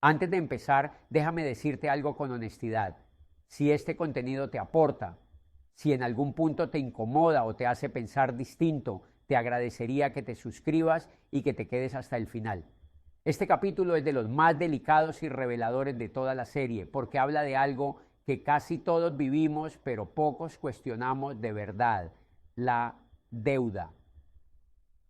Antes de empezar, déjame decirte algo con honestidad. Si este contenido te aporta, si en algún punto te incomoda o te hace pensar distinto, te agradecería que te suscribas y que te quedes hasta el final. Este capítulo es de los más delicados y reveladores de toda la serie, porque habla de algo que casi todos vivimos, pero pocos cuestionamos de verdad: la deuda.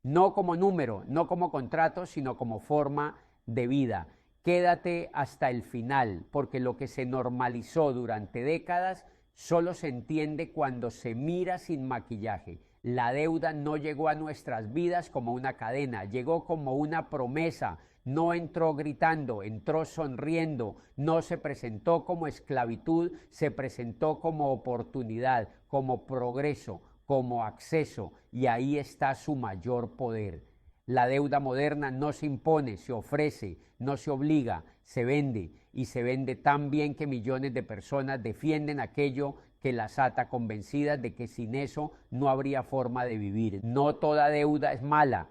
No como número, no como contrato, sino como forma de vida. Quédate hasta el final, porque lo que se normalizó durante décadas solo se entiende cuando se mira sin maquillaje. La deuda no llegó a nuestras vidas como una cadena, llegó como una promesa. No entró gritando, entró sonriendo, no se presentó como esclavitud, se presentó como oportunidad, como progreso, como acceso, y ahí está su mayor poder. La deuda moderna no se impone, se ofrece, no se obliga, se vende, y se vende tan bien que millones de personas defienden aquello que las ata, convencidas de que sin eso no habría forma de vivir. No toda deuda es mala,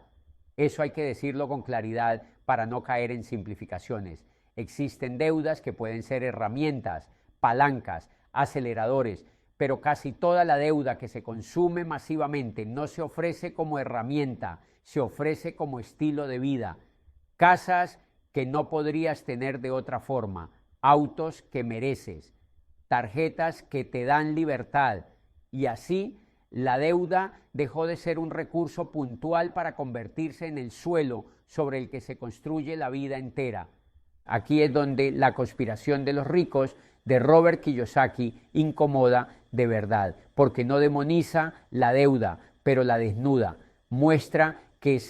eso hay que decirlo con claridad para no caer en simplificaciones. Existen deudas que pueden ser herramientas, palancas, aceleradores, pero casi toda la deuda que se consume masivamente no se ofrece como herramienta, se ofrece como estilo de vida. Casas que no podrías tener de otra forma, autos que mereces, tarjetas que te dan libertad, y así la deuda dejó de ser un recurso puntual para convertirse en el suelo sobre el que se construye la vida entera. Aquí es donde La conspiración de los ricos de Robert Kiyosaki incomoda de verdad, porque no demoniza la deuda, pero la desnuda. Muestra que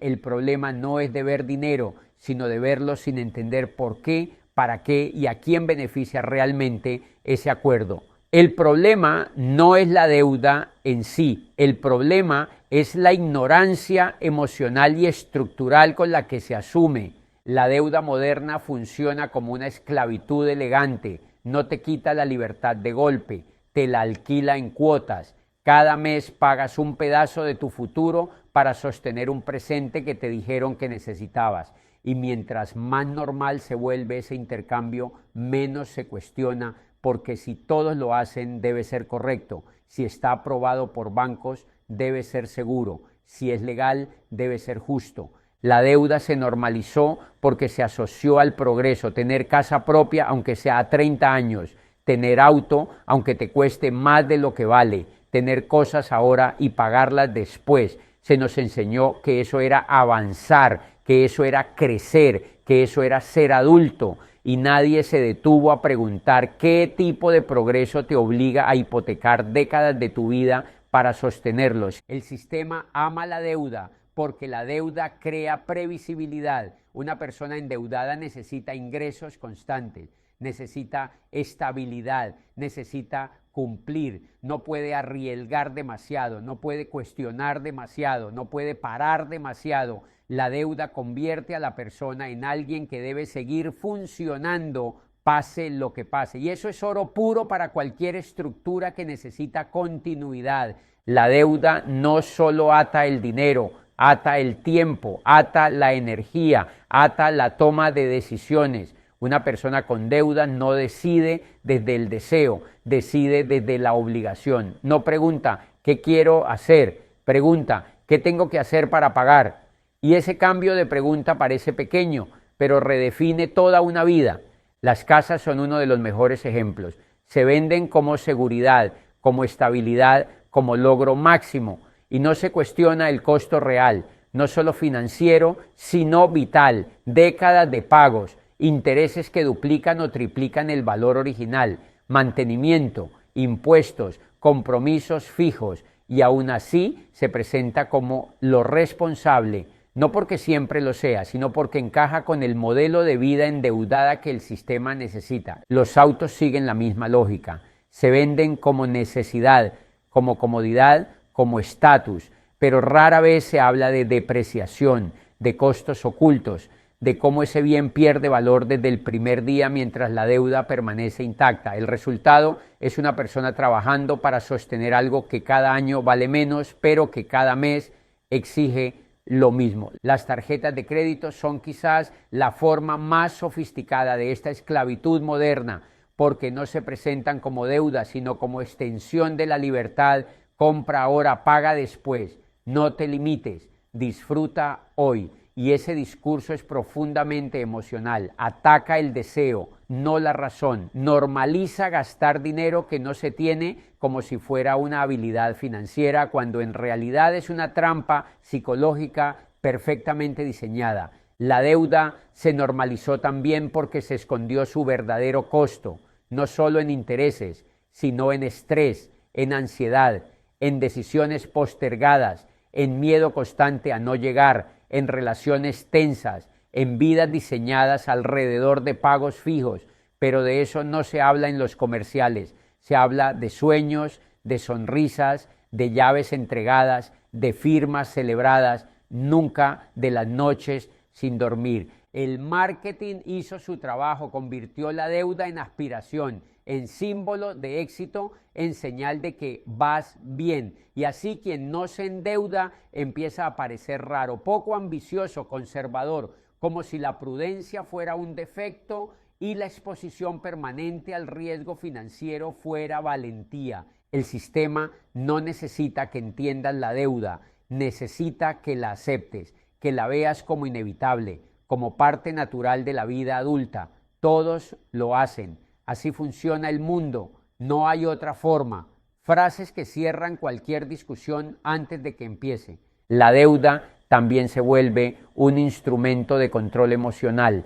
el problema no es de ver dinero, sino de verlo sin entender por qué, para qué y a quién beneficia realmente ese acuerdo. El problema no es la deuda en sí, el problema es la ignorancia emocional y estructural con la que se asume. La deuda moderna funciona como una esclavitud elegante, no te quita la libertad de golpe, te la alquila en cuotas. Cada mes pagas un pedazo de tu futuro para sostener un presente que te dijeron que necesitabas. Y mientras más normal se vuelve ese intercambio, menos se cuestiona, porque si todos lo hacen, debe ser correcto. Si está aprobado por bancos, debe ser seguro. Si es legal, debe ser justo. La deuda se normalizó porque se asoció al progreso. Tener casa propia, aunque sea a 30 años. Tener auto, aunque te cueste más de lo que vale. Tener cosas ahora y pagarlas después. Se nos enseñó que eso era avanzar, que eso era crecer, que eso era ser adulto. Y nadie se detuvo a preguntar qué tipo de progreso te obliga a hipotecar décadas de tu vida para sostenerlos. El sistema ama la deuda porque la deuda crea previsibilidad. Una persona endeudada necesita ingresos constantes, necesita estabilidad, necesita cumplir, no puede arriesgar demasiado, no puede cuestionar demasiado, no puede parar demasiado. La deuda convierte a la persona en alguien que debe seguir funcionando pase lo que pase. Y eso es oro puro para cualquier estructura que necesita continuidad. La deuda no solo ata el dinero, ata el tiempo, ata la energía, ata la toma de decisiones. Una persona con deuda no decide desde el deseo, decide desde la obligación. No pregunta, ¿qué quiero hacer? Pregunta, ¿qué tengo que hacer para pagar? Y ese cambio de pregunta parece pequeño, pero redefine toda una vida. Las casas son uno de los mejores ejemplos. Se venden como seguridad, como estabilidad, como logro máximo, y no se cuestiona el costo real, no solo financiero, sino vital. Décadas de pagos, intereses que duplican o triplican el valor original, mantenimiento, impuestos, compromisos fijos, y aún así se presenta como lo responsable, no porque siempre lo sea, sino porque encaja con el modelo de vida endeudada que el sistema necesita. Los autos siguen la misma lógica, se venden como necesidad, como comodidad, como estatus, pero rara vez se habla de depreciación, de costos ocultos, de cómo ese bien pierde valor desde el primer día mientras la deuda permanece intacta. El resultado es una persona trabajando para sostener algo que cada año vale menos, pero que cada mes exige lo mismo. Las tarjetas de crédito son quizás la forma más sofisticada de esta esclavitud moderna, porque no se presentan como deuda, sino como extensión de la libertad. Compra ahora, paga después. No te limites, disfruta hoy. Y ese discurso es profundamente emocional. Ataca el deseo, no la razón. Normaliza gastar dinero que no se tiene como si fuera una habilidad financiera, cuando en realidad es una trampa psicológica perfectamente diseñada. La deuda se normalizó también porque se escondió su verdadero costo, no solo en intereses, sino en estrés, en ansiedad, en decisiones postergadas, en miedo constante a no llegar, en relaciones tensas, en vidas diseñadas alrededor de pagos fijos, pero de eso no se habla en los comerciales. Se habla de sueños, de sonrisas, de llaves entregadas, de firmas celebradas, nunca de las noches sin dormir. El marketing hizo su trabajo, convirtió la deuda en aspiración, en símbolo de éxito, en señal de que vas bien. Y así quien no se endeuda empieza a parecer raro, poco ambicioso, conservador, como si la prudencia fuera un defecto y la exposición permanente al riesgo financiero fuera valentía. El sistema no necesita que entiendas la deuda, necesita que la aceptes, que la veas como inevitable, como parte natural de la vida adulta. Todos lo hacen. Así funciona el mundo. No hay otra forma. Frases que cierran cualquier discusión antes de que empiece. La deuda también se vuelve un instrumento de control emocional,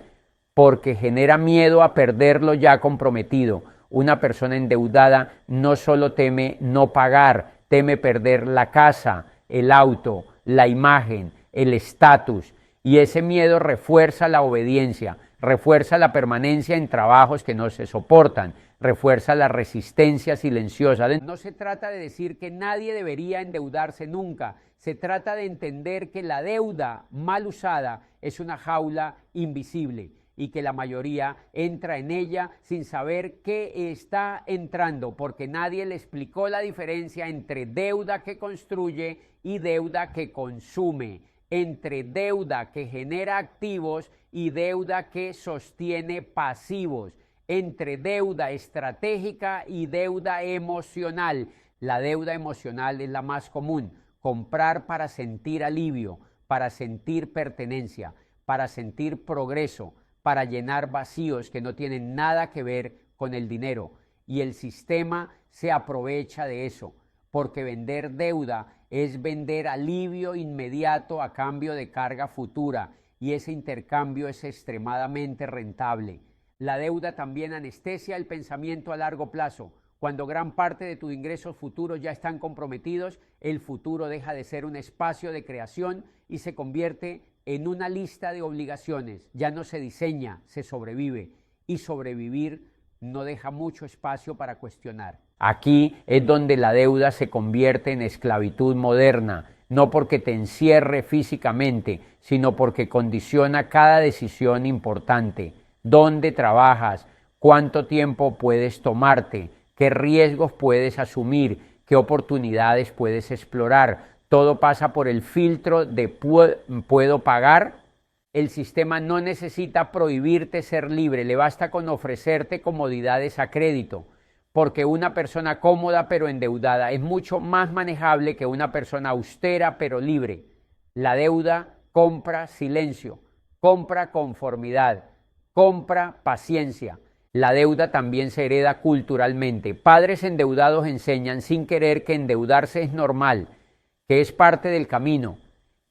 porque genera miedo a perder lo ya comprometido. Una persona endeudada no solo teme no pagar, teme perder la casa, el auto, la imagen, el estatus, y ese miedo refuerza la obediencia, refuerza la permanencia en trabajos que no se soportan, refuerza la resistencia silenciosa. No se trata de decir que nadie debería endeudarse nunca, se trata de entender que la deuda mal usada es una jaula invisible y que la mayoría entra en ella sin saber qué está entrando, porque nadie le explicó la diferencia entre deuda que construye y deuda que consume, entre deuda que genera activos y deuda que sostiene pasivos, entre deuda estratégica y deuda emocional. La deuda emocional es la más común. Comprar para sentir alivio, para sentir pertenencia, para sentir progreso, para llenar vacíos que no tienen nada que ver con el dinero. Y el sistema se aprovecha de eso, porque vender deuda es vender alivio inmediato a cambio de carga futura, y ese intercambio es extremadamente rentable. La deuda también anestesia el pensamiento a largo plazo. Cuando gran parte de tus ingresos futuros ya están comprometidos, el futuro deja de ser un espacio de creación y se convierte en una lista de obligaciones. Ya no se diseña, se sobrevive, y sobrevivir no deja mucho espacio para cuestionar. Aquí es donde la deuda se convierte en esclavitud moderna, no porque te encierre físicamente, sino porque condiciona cada decisión importante. ¿Dónde trabajas? ¿Cuánto tiempo puedes tomarte? ¿Qué riesgos puedes asumir? ¿Qué oportunidades puedes explorar? Todo pasa por el filtro de ¿puedo pagar? El sistema no necesita prohibirte ser libre, le basta con ofrecerte comodidades a crédito, porque una persona cómoda pero endeudada es mucho más manejable que una persona austera pero libre. La deuda compra silencio, compra conformidad, compra paciencia. La deuda también se hereda culturalmente. Padres endeudados enseñan sin querer que endeudarse es normal, que es parte del camino,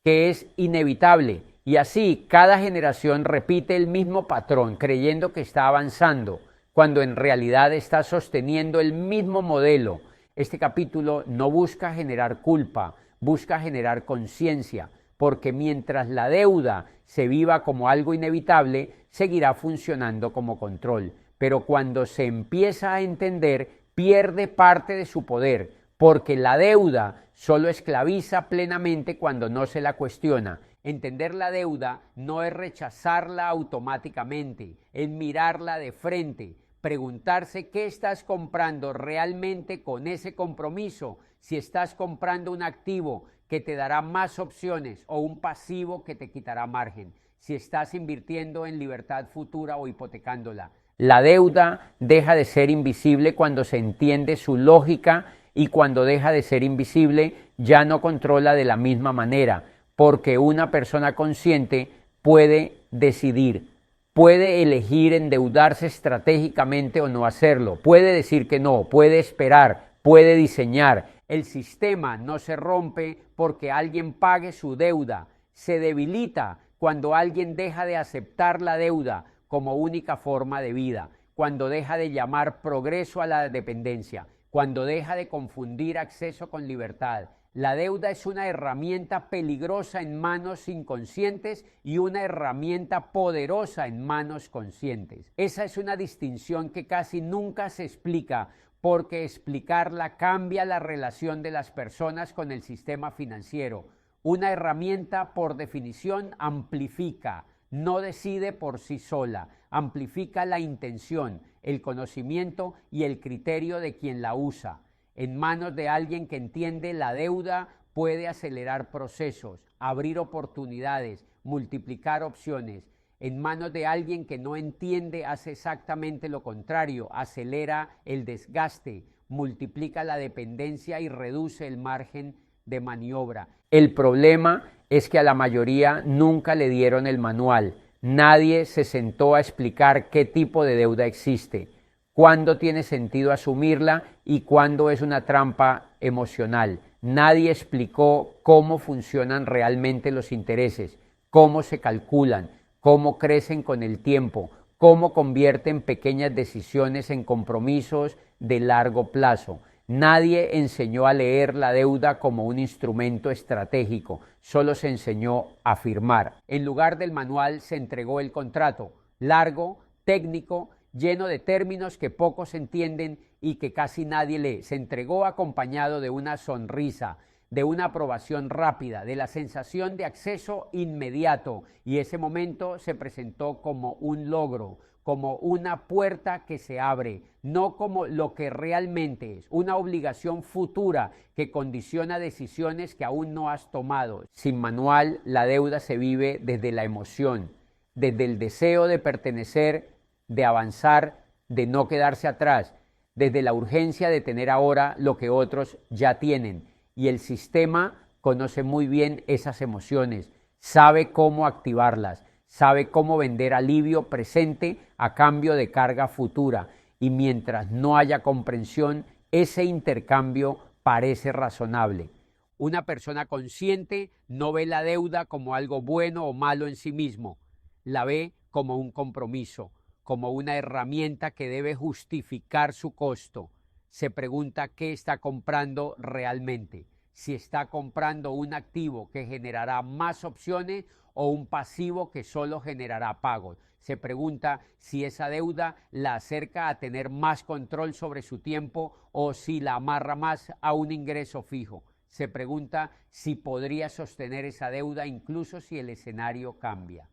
que es inevitable. Y así cada generación repite el mismo patrón, creyendo que está avanzando, cuando en realidad está sosteniendo el mismo modelo. Este capítulo no busca generar culpa, busca generar conciencia, porque mientras la deuda se viva como algo inevitable, seguirá funcionando como control. Pero cuando se empieza a entender, pierde parte de su poder, porque la deuda solo esclaviza plenamente cuando no se la cuestiona. Entender la deuda no es rechazarla automáticamente, es mirarla de frente, preguntarse qué estás comprando realmente con ese compromiso. Si estás comprando un activo que te dará más opciones o un pasivo que te quitará margen, si estás invirtiendo en libertad futura o hipotecándola. La deuda deja de ser invisible cuando se entiende su lógica y cuando deja de ser invisible ya no controla de la misma manera, porque una persona consciente puede decidir, puede elegir endeudarse estratégicamente o no hacerlo, puede decir que no, puede esperar, puede diseñar. El sistema no se rompe porque alguien pague su deuda, se debilita cuando alguien deja de aceptar la deuda como única forma de vida, cuando deja de llamar progreso a la dependencia, cuando deja de confundir acceso con libertad. La deuda es una herramienta peligrosa en manos inconscientes y una herramienta poderosa en manos conscientes. Esa es una distinción que casi nunca se explica, porque explicarla cambia la relación de las personas con el sistema financiero. Una herramienta, por definición, amplifica, no decide por sí sola, amplifica la intención, el conocimiento y el criterio de quien la usa. En manos de alguien que entiende la deuda puede acelerar procesos, abrir oportunidades, multiplicar opciones. En manos de alguien que no entiende hace exactamente lo contrario, acelera el desgaste, multiplica la dependencia y reduce el margen de maniobra. El problema es que a la mayoría nunca le dieron el manual. Nadie se sentó a explicar qué tipo de deuda existe, cuándo tiene sentido asumirla y cuándo es una trampa emocional. Nadie explicó cómo funcionan realmente los intereses, cómo se calculan, cómo crecen con el tiempo, cómo convierten pequeñas decisiones en compromisos de largo plazo. Nadie enseñó a leer la deuda como un instrumento estratégico, solo se enseñó a firmar. En lugar del manual se entregó el contrato, largo, técnico, lleno de términos que pocos entienden y que casi nadie lee. Se entregó acompañado de una sonrisa, de una aprobación rápida, de la sensación de acceso inmediato, y ese momento se presentó como un logro, como una puerta que se abre, no como lo que realmente es, una obligación futura que condiciona decisiones que aún no has tomado. Sin manual, la deuda se vive desde la emoción, desde el deseo de pertenecer, de avanzar, de no quedarse atrás, desde la urgencia de tener ahora lo que otros ya tienen. Y el sistema conoce muy bien esas emociones, sabe cómo activarlas, sabe cómo vender alivio presente a cambio de carga futura. Y mientras no haya comprensión, ese intercambio parece razonable. Una persona consciente no ve la deuda como algo bueno o malo en sí mismo, la ve como un compromiso, como una herramienta que debe justificar su costo. Se pregunta qué está comprando realmente, si está comprando un activo que generará más opciones o un pasivo que solo generará pagos. Se pregunta si esa deuda la acerca a tener más control sobre su tiempo o si la amarra más a un ingreso fijo. Se pregunta si podría sostener esa deuda incluso si el escenario cambia.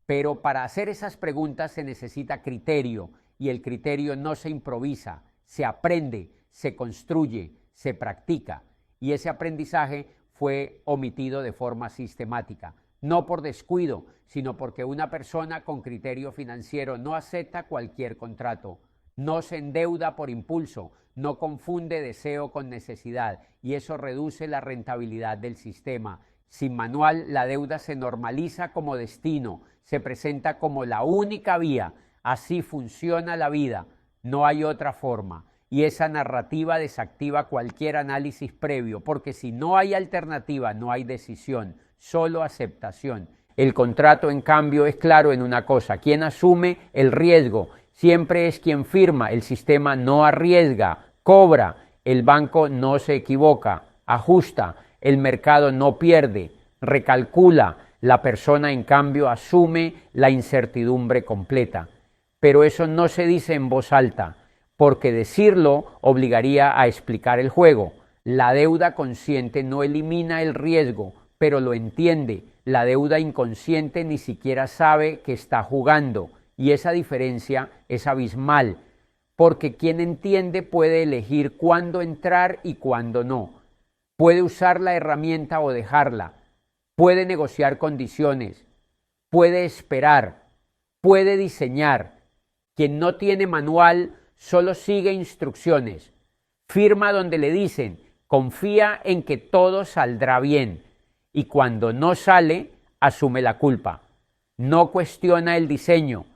Pero para hacer esas preguntas se necesita criterio, y el criterio no se improvisa, se aprende, se construye, se practica, y ese aprendizaje fue omitido de forma sistemática, no por descuido, sino porque una persona con criterio financiero no acepta cualquier contrato, no se endeuda por impulso, no confunde deseo con necesidad, y eso reduce la rentabilidad del sistema. Sin manual, la deuda se normaliza como destino, se presenta como la única vía. Así funciona la vida, no hay otra forma. Y esa narrativa desactiva cualquier análisis previo, porque si no hay alternativa, no hay decisión, solo aceptación. El contrato, en cambio, es claro en una cosa: quien asume el riesgo siempre es quien firma. El sistema no arriesga, cobra. El banco no se equivoca, ajusta. El mercado no pierde, recalcula. La persona, en cambio, asume la incertidumbre completa. Pero eso no se dice en voz alta, porque decirlo obligaría a explicar el juego. La deuda consciente no elimina el riesgo, pero lo entiende. La deuda inconsciente ni siquiera sabe que está jugando, y esa diferencia es abismal, porque quien entiende puede elegir cuándo entrar y cuándo no. puede usar la herramienta o dejarla, puede negociar condiciones, puede esperar, puede diseñar. Quien no tiene manual solo sigue instrucciones. Firma donde le dicen, confía en que todo saldrá bien. Y cuando no sale, asume la culpa. No cuestiona el diseño,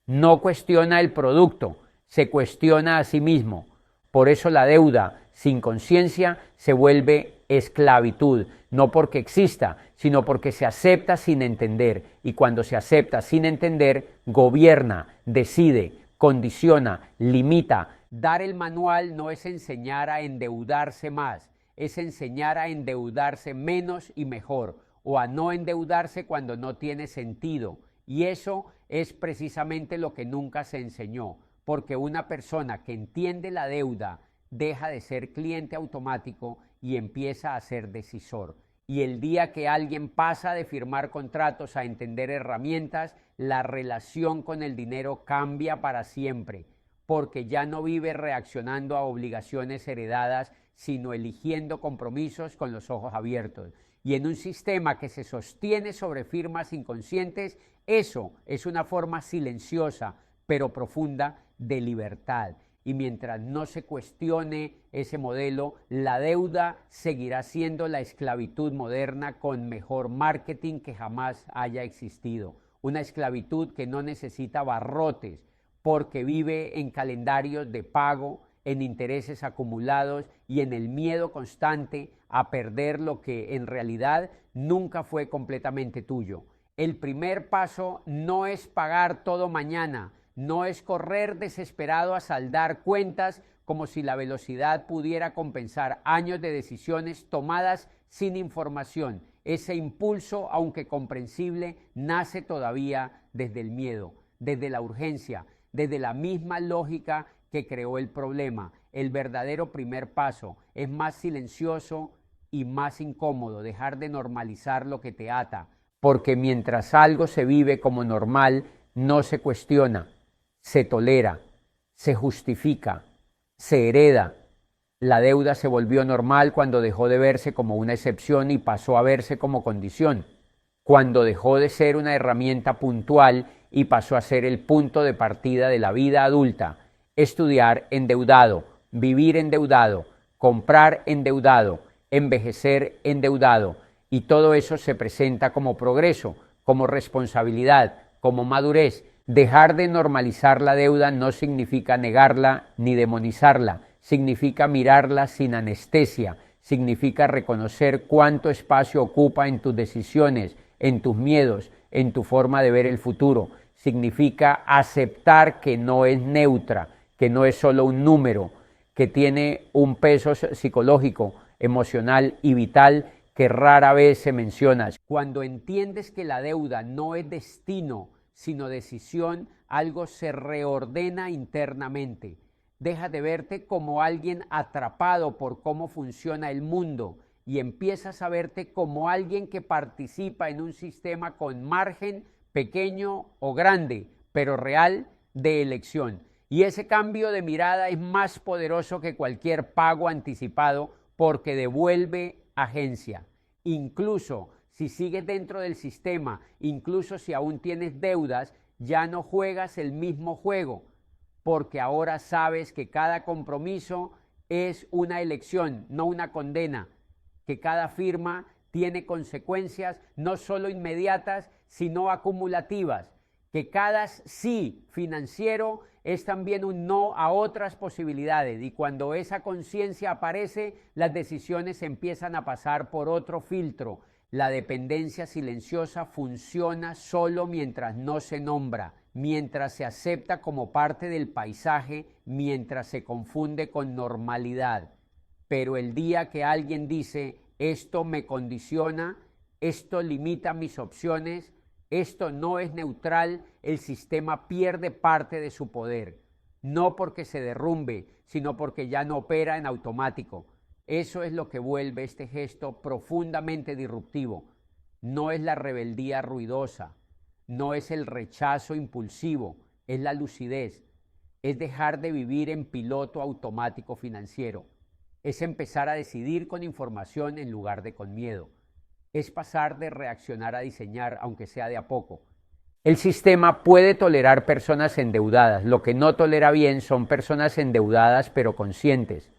no cuestiona el producto, se cuestiona a sí mismo. Por eso la deuda sin conciencia se vuelve esclavitud, no porque exista, sino porque se acepta sin entender. Y cuando se acepta sin entender, gobierna, decide, condiciona, limita. Dar el manual no es enseñar a endeudarse más, es enseñar a endeudarse menos y mejor, o a no endeudarse cuando no tiene sentido. Y eso es precisamente lo que nunca se enseñó, porque una persona que entiende la deuda deja de ser cliente automático y empieza a ser decisor. Y el día que alguien pasa de firmar contratos a entender herramientas, la relación con el dinero cambia para siempre, porque ya no vive reaccionando a obligaciones heredadas, sino eligiendo compromisos con los ojos abiertos. Y en un sistema que se sostiene sobre firmas inconscientes, eso es una forma silenciosa, pero profunda, de libertad. Y mientras no se cuestione ese modelo, la deuda seguirá siendo la esclavitud moderna con mejor marketing que jamás haya existido. Una esclavitud que no necesita barrotes, porque vive en calendarios de pago, en intereses acumulados y en el miedo constante a perder lo que en realidad nunca fue completamente tuyo. El primer paso no es pagar todo mañana, no es correr desesperado a saldar cuentas como si la velocidad pudiera compensar años de decisiones tomadas sin información. Ese impulso, aunque comprensible, nace todavía desde el miedo, desde la urgencia, desde la misma lógica que creó el problema. El verdadero primer paso es más silencioso y más incómodo, dejar de normalizar lo que te ata, porque mientras algo se vive como normal, no se cuestiona, se tolera, se justifica, se hereda. La deuda se volvió normal cuando dejó de verse como una excepción y pasó a verse como condición, cuando dejó de ser una herramienta puntual y pasó a ser el punto de partida de la vida adulta. Estudiar endeudado, vivir endeudado, comprar endeudado, envejecer endeudado, y todo eso se presenta como progreso, como responsabilidad, como madurez. Dejar de normalizar la deuda no significa negarla ni demonizarla, significa mirarla sin anestesia, significa reconocer cuánto espacio ocupa en tus decisiones, en tus miedos, en tu forma de ver el futuro. Significa aceptar que no es neutra, que no es solo un número, que tiene un peso psicológico, emocional y vital que rara vez se menciona. Cuando entiendes que la deuda no es destino, sino decisión, algo se reordena internamente. Dejas de verte como alguien atrapado por cómo funciona el mundo y empiezas a verte como alguien que participa en un sistema con margen pequeño o grande, pero real, de elección. Y ese cambio de mirada es más poderoso que cualquier pago anticipado porque devuelve agencia. Incluso si sigues dentro del sistema, incluso si aún tienes deudas, ya no juegas el mismo juego, porque ahora sabes que cada compromiso es una elección, no una condena, que cada firma tiene consecuencias no solo inmediatas, sino acumulativas, que cada sí financiero es también un no a otras posibilidades, y cuando esa conciencia aparece, las decisiones empiezan a pasar por otro filtro. La dependencia silenciosa funciona solo mientras no se nombra, mientras se acepta como parte del paisaje, mientras se confunde con normalidad. Pero el día que alguien dice, esto me condiciona, esto limita mis opciones, esto no es neutral, el sistema pierde parte de su poder. No porque se derrumbe, sino porque ya no opera en automático. Eso es lo que vuelve este gesto profundamente disruptivo. No es la rebeldía ruidosa, no es el rechazo impulsivo, es la lucidez, es dejar de vivir en piloto automático financiero. Es empezar a decidir con información en lugar de con miedo. Es pasar de reaccionar a diseñar, aunque sea de a poco. El sistema puede tolerar personas endeudadas. Lo que no tolera bien son personas endeudadas pero conscientes.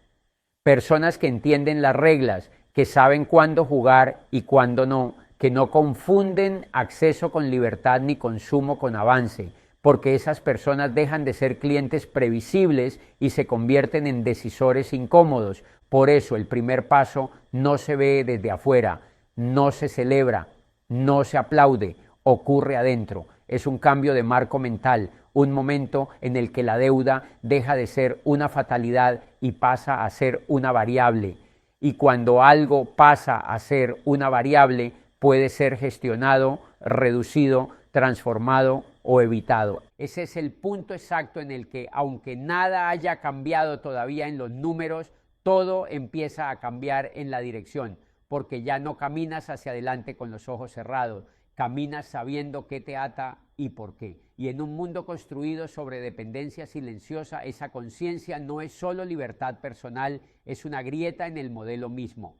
Personas que entienden las reglas, que saben cuándo jugar y cuándo no, que no confunden acceso con libertad ni consumo con avance, porque esas personas dejan de ser clientes previsibles y se convierten en decisores incómodos. Por eso el primer paso no se ve desde afuera, no se celebra, no se aplaude, ocurre adentro. Es un cambio de marco mental, un momento en el que la deuda deja de ser una fatalidad y pasa a ser una variable. Y cuando algo pasa a ser una variable, puede ser gestionado, reducido, transformado o evitado. Ese es el punto exacto en el que, aunque nada haya cambiado todavía en los números, todo empieza a cambiar en la dirección, porque ya no caminas hacia adelante con los ojos cerrados, caminas sabiendo qué te ata y por qué. Y en un mundo construido sobre dependencia silenciosa, esa conciencia no es solo libertad personal, es una grieta en el modelo mismo.